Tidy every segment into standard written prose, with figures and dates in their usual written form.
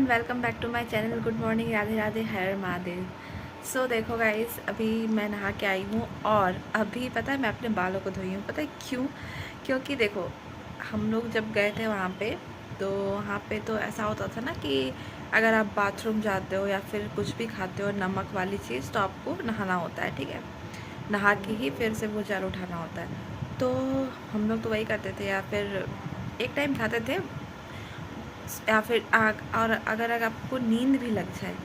Welcome back to my channel. Good morning, Radhe Radhe, Har Mahadev. So देखो guys, अभी मैं नहा के आई हूँ और अभी पता है मैं अपने बालों को धोई हूँ। पता है क्यों? क्योंकि देखो, हम लोग जब गए थे वहाँ पे तो वहाँ पे तो ऐसा होता था ना कि अगर आप बाथरूम जाते हो या फिर कुछ भी खाते हो नमक वाली चीज़ तो आपको नहाना होता है, ठीक है। नहा के ही फिर से वो जल उठाना होता है। तो हम लोग तो वही करते थे, या फिर एक टाइम खाते थे, या फिर और अगर आपको नींद भी लग जाए,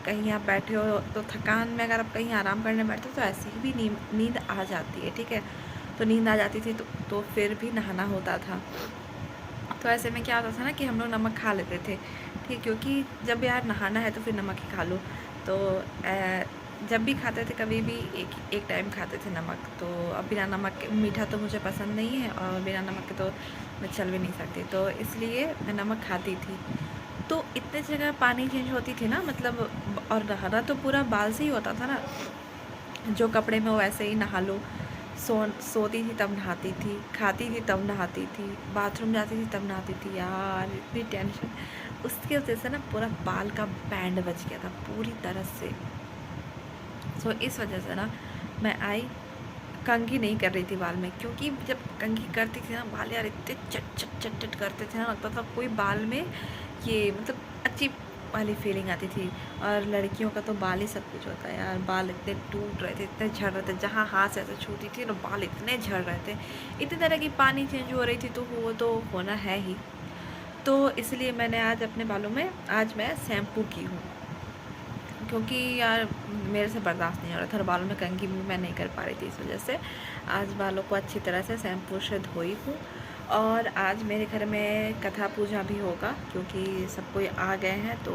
कहीं आप बैठे हो तो थकान में अगर आप कहीं आराम करने बैठे तो ऐसे ही भी नींद आ जाती है, ठीक है। तो नींद आ जाती थी तो फिर भी नहाना होता था। तो ऐसे में क्या होता था ना कि हम लोग नमक खा लेते थे, ठीक, क्योंकि जब यार नहाना है तो फिर नमक ही खा लो। तो जब भी खाते थे कभी भी एक टाइम खाते थे नमक। तो अब बिना नमक के मीठा तो मुझे पसंद नहीं है और बिना नमक के तो मैं चल भी नहीं सकती, तो इसलिए मैं नमक खाती थी। तो इतने जगह पानी चेंज होती थी ना, मतलब, और नहाना तो पूरा बाल से ही होता था ना, जो कपड़े में वो वैसे ही नहा लो। सोती थी तब नहाती थी, खाती थी तब नहाती थी, बाथरूम जाती थी तब नहाती थी। यार इतनी टेंशन, उसकी वजह से ना पूरा बाल का बैंड बच गया था पूरी तरह से। सो इस वजह से ना मैं आई, कंघी नहीं कर रही थी बाल में, क्योंकि जब कंघी करती थी ना बाल यार इतने चट चट चट चट करते थे ना, लगता था कोई बाल में ये मतलब अच्छी वाली फीलिंग आती थी। और लड़कियों का तो बाल ही सब कुछ होता है यार, बाल इतने टूट रहे थे, इतने झड़ रहे थे, जहाँ हाथ से ऐसे छूती थी ना बाल इतने झड़ रहे थे। इतनी तरह की पानी चेंज हो रही थी तो वो तो होना है ही। तो इसलिए मैंने आज अपने बालों में आज मैं शैम्पू की हूँ, क्योंकि यार मेरे से बर्दाश्त नहीं हो रहा था और बालों में कंघी भी मैं नहीं कर पा रही थी। इस वजह से आज बालों को अच्छी तरह से शैम्पू से धोई हूँ। और आज मेरे घर में कथा पूजा भी होगा, क्योंकि सब कोई आ गए हैं तो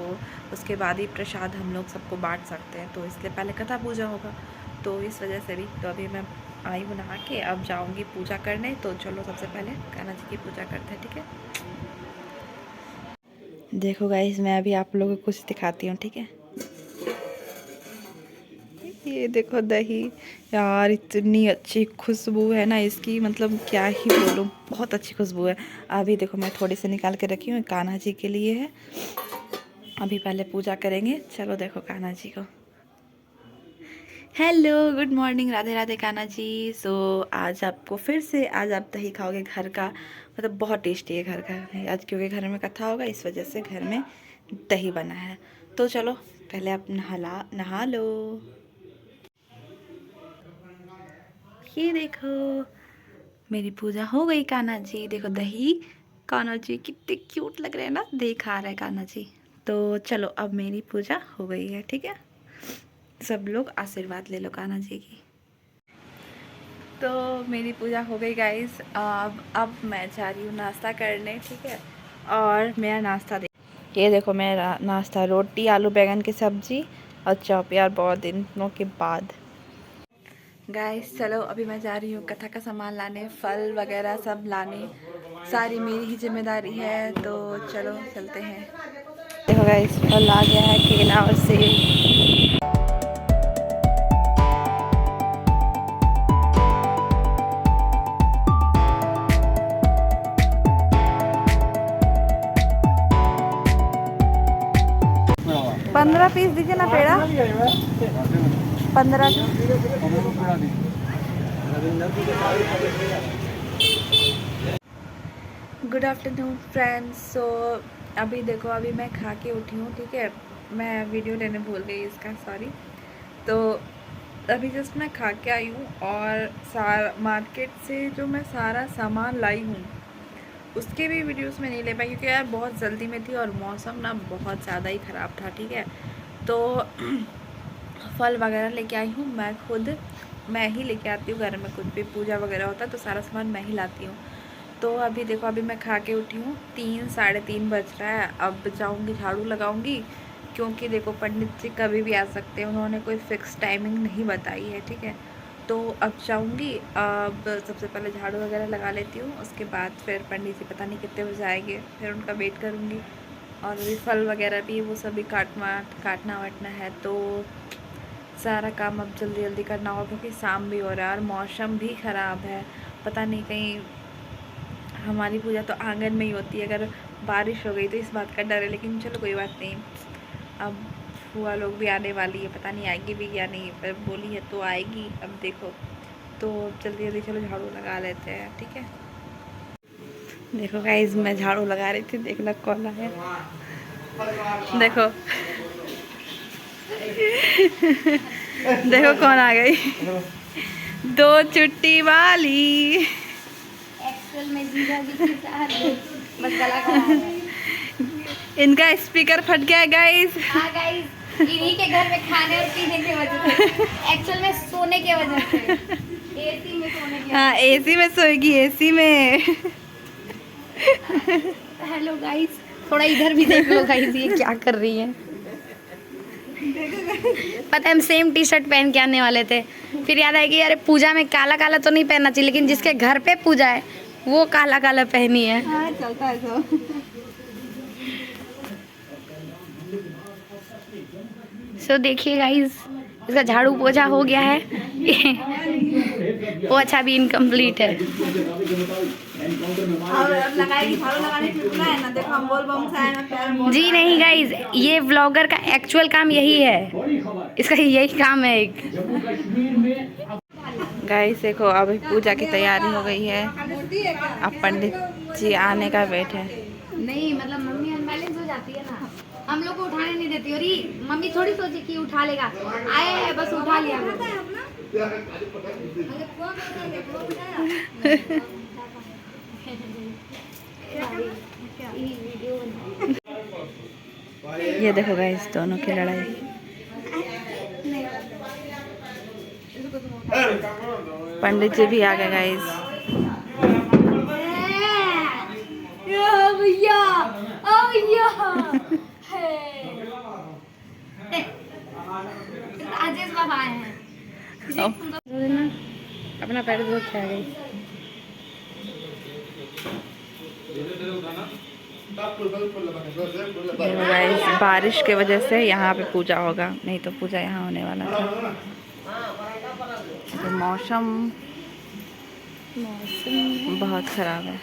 उसके बाद ही प्रसाद हम लोग सबको बांट सकते हैं, तो इसलिए पहले कथा पूजा होगा। तो इस वजह से भी तो अभी मैं आई हूँ नहा के, अब जाऊँगी पूजा करने। तो चलो सबसे पहले कान्हा जी की पूजा करते हैं, ठीक है। देखो गाइस, मैं अभी आप लोगों को कुछ दिखाती हूँ, ठीक है। ये देखो दही, यार इतनी अच्छी खुशबू है ना इसकी, मतलब क्या ही बोलूँ, बहुत अच्छी खुशबू है। अभी देखो मैं थोड़ी सी निकाल के रखी हूँ, कान्हा जी के लिए है। अभी पहले पूजा करेंगे, चलो देखो कान्हा जी को। Hello, good morning, Radhe Radhe Kanha ji. So आज आपको फिर से आज आप दही खाओगे घर का, मतलब बहुत टेस्टी है घर का आज, क्योंकि घर में कथा होगा इस वजह से घर में दही बना है। तो चलो पहले आप नहा लो। ये देखो मेरी पूजा हो गई। कान्हा जी देखो दही, कान्हा जी कितने क्यूट लग रहे हैं ना, देखा रहे कान्हा जी। तो चलो अब मेरी पूजा हो गई है, ठीक है। सब लोग आशीर्वाद ले लो कान्हा जी की। तो मेरी पूजा हो गई गाइस। अब मैं जा रही हूँ नाश्ता करने, ठीक है। और मेरा नाश्ता ये देखो मेरा नाश्ता, रोटी आलू बैंगन की सब्जी और चॉप, यार बहुत दिनों के बाद। गाइस चलो अभी मैं जा रही हूँ कथा का सामान लाने, फल वगैरह सब लाने, सारी मेरी ही जिम्मेदारी है। तो चलो चलते हैं। देखो गाइस फल आ गया है, केला और सेब। 15 पीस दीजिए ना peda, 15। Good afternoon friends. So अभी देखो अभी मैं खा के उठी हूँ, ठीक है। मैं वीडियो लेने भूल गई इसका, सॉरी। तो अभी जस्ट मैं खा के आई हूँ और सारा मार्केट से जो मैं सारा सामान लाई हूँ उसके भी वीडियोस में नहीं ले पाई, क्योंकि यार बहुत जल्दी में थी और मौसम ना बहुत ज़्यादा ही ख़राब था, ठीक है। तो फल वगैरह लेके आई हूँ मैं खुद, मैं ही लेके आती हूँ। घर में कुछ भी पूजा वगैरह होता है तो सारा सामान मैं ही लाती हूँ। तो अभी देखो अभी मैं खा के उठी हूँ, 3 साढ़े 3 बज रहा है। अब जाऊँगी झाड़ू लगाऊँगी, क्योंकि देखो पंडित जी कभी भी आ सकते हैं, उन्होंने कोई फ़िक्स टाइमिंग नहीं बताई है, ठीक है। तो अब जाऊँगी, अब सबसे पहले झाड़ू वगैरह लगा लेती हूँ, उसके बाद फिर पंडित जी पता नहीं कितने बजे आएंगे, फिर उनका वेट करूँगी। और अभी फल वगैरह भी वो सभी काटना वाटना है, तो सारा काम अब जल्दी जल्दी करना होगा, क्योंकि शाम भी हो रहा है और मौसम भी ख़राब है। पता नहीं कहीं हमारी पूजा तो आंगन में ही होती है, अगर बारिश हो गई तो इस बात का डर है, लेकिन चलो कोई बात नहीं। अब बुआ लोग भी आने वाली है, पता नहीं आएगी भी या नहीं, पर बोली है तो आएगी। अब देखो, तो जल्दी जल्दी चलो झाड़ू लगा लेते हैं, ठीक है। देखो गाइस, मैं झाड़ू लगा रही थी, देखना कौन आया। देखो देखो कौन आ गई, दो चुट्टी वाली। एक्चुअल में जीजा जी के साथ बस गला खराब है। इनका स्पीकर फट गया है गाइस। हाँ गाइस, इन्हीं के घर में खाने और पीने की वजह से, एक्चुअल में सोने के वजह से, एसी में सोने की। हाँ, एसी में सोएगी, एसी में। हेलो गाइस, थोड़ा इधर भी देख लो गाइस, ये क्या कर रही है। पता है हम सेम टी शर्ट पहन के आने वाले थे, फिर याद आया कि अरे पूजा में काला काला तो नहीं पहनना चाहिए, लेकिन जिसके घर पे पूजा है वो काला काला पहनी है। हाँ, चलता है तो। सो देखिए गाइस, इसका झाड़ू पोछा हो गया है। वो अच्छा भी इनकम्प्लीट है। अब लगाएगी, झाड़ू लगाने की बोला है ना, देखो हम बोल बम से आए ना, प्यार बोल। जी नहीं गाइस, ये व्लॉगर का एक्चुअल काम यही है, इसका यही काम है एक। गाइस देखो, अभी पूजा की तैयारी हो गई है, अब पंडित जी आने का वेट है। नहीं मतलब मम्मी अनबैलेंस हो जाती है ना, हम लोग को उठाने नहीं देती। और मम्मी थोड़ी सोची कि उठा लेगा, आए है बस उठा लिया। ये देखो गाइस, दोनों की लड़ाई। पंडित जी भी आ गए गाइस। राजेश बाबा आए हैं। अपना पैर धो के आ गई। गाइस, बारिश के वजह से यहाँ पे पूजा होगा, नहीं तो पूजा यहाँ होने वाला था। तो मौसम बहुत ख़राब है।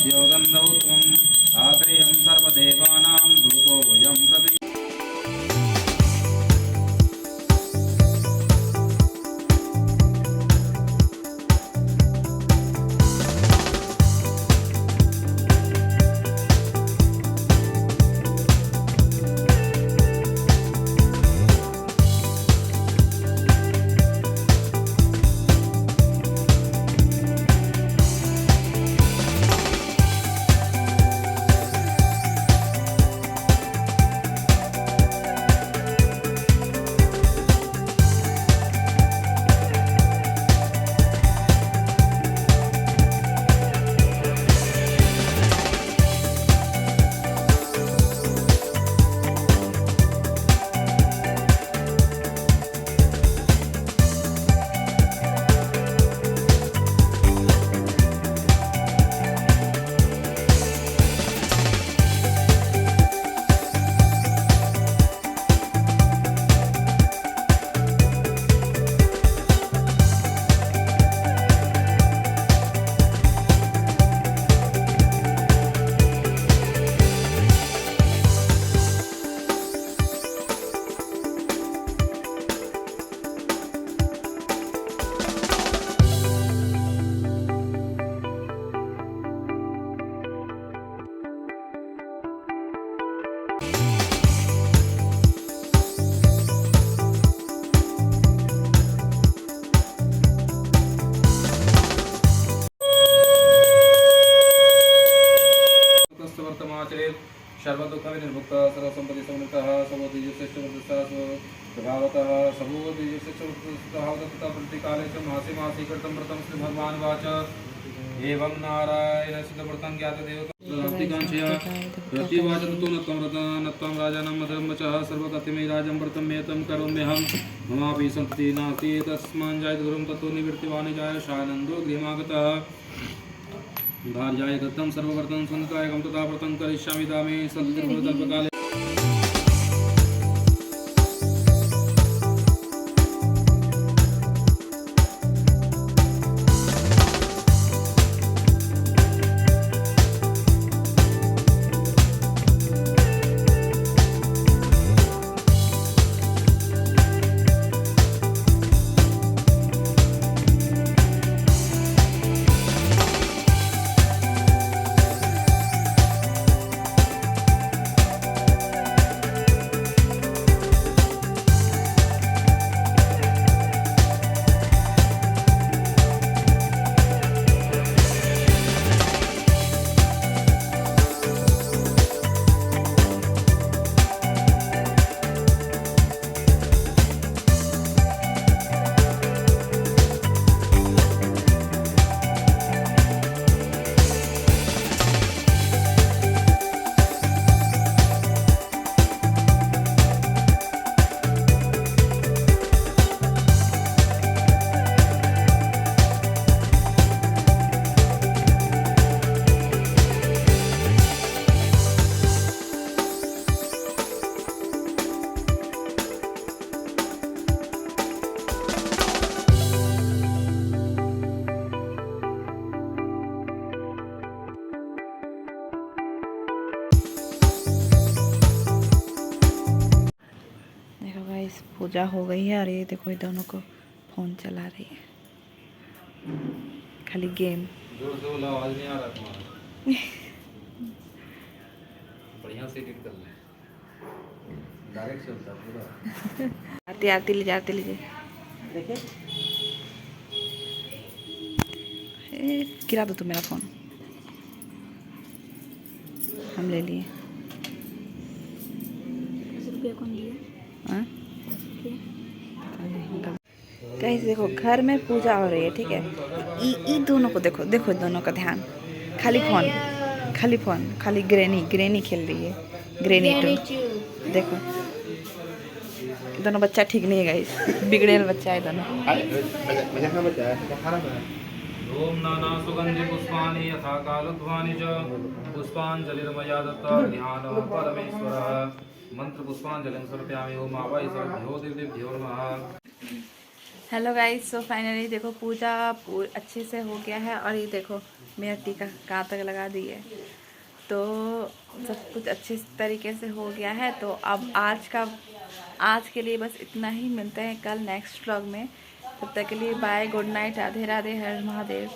आद्यो गन्धौ त्वम् आत्रेयं सर्वदेवानां धूपो वयं प्रति सर्वदुःखविनिर्मुक्तः सर्वसम्पत्तिसमन्वितः सर्वोद्देश्यश्रेष्ठः स्वभावतः सर्वोद्देश्यश्रेष्ठः तथा प्रतिकाले च मासे मासे कृतं व्रतं श्रीभगवान् वाच एवं नारायणसिद्धव्रतं ज्ञातदेवतान्तिकाङ्क्षया प्रतिवाच ततो नत्वं राजानं मधुरमचः सर्वगतिमयि राजं व्रतं मेतं करोम्यहं ममापि सन्ततिः नास्ति तस्मान् जायते गुरुं ततो निवृत्तिवान् जाय शानन्दो गृहमागतः भार्याय दत्तं सर्ववर्तं सन्ततायकं तथा व्रतं करिष्यामि दामे सन्ततिर्भवतल्पकाले पूजा हो गई है और ये देखो ये दोनों को फ़ोन चला रही है, खाली गेम। जोर से बोला, आवाज नहीं आ रहा तुम्हारा। बढ़िया से एडिट कर ले, डायरेक्ट चलता पूरा। आरती आरती लीजिए, आरती लीजिए। देखिए गिरा दो तुम मेरा फ़ोन, हम ले लिए। रुपया कौन दिया? हाँ गाइस देखो घर में पूजा हो रही है, ठीक है। ये दोनों को देखो, देखो दोनों का ध्यान, खाली फोन, खाली फोन, खाली ग्रेनी खेल रही है, ग्रेनी टू। देखो दोनों बच्चा ठीक नहीं है गाइस, बिगड़ेल बच्चा है दोनों। ओम नाना सुगंधि पुष्पाणि यथा कालोद्वानि च पुष्पांजलिर्मया दत्ता ध्यान परमेश्वरः मंत्र पुष्पांजलिं समर्पयामि। ओम आवाय सर्वभ्यो देवदेभ्यो नमः। हेलो गाइस, सो फाइनली देखो पूजा अच्छे से हो गया है और ये देखो मेरा टीका कहाँ तक लगा दी है। तो सब कुछ अच्छे तरीके से हो गया है। तो अब आज के लिए बस इतना ही। मिलते हैं कल नेक्स्ट व्लॉग में। तब तक के लिए bye, good night, Radhe Radhe, Har Mahadev.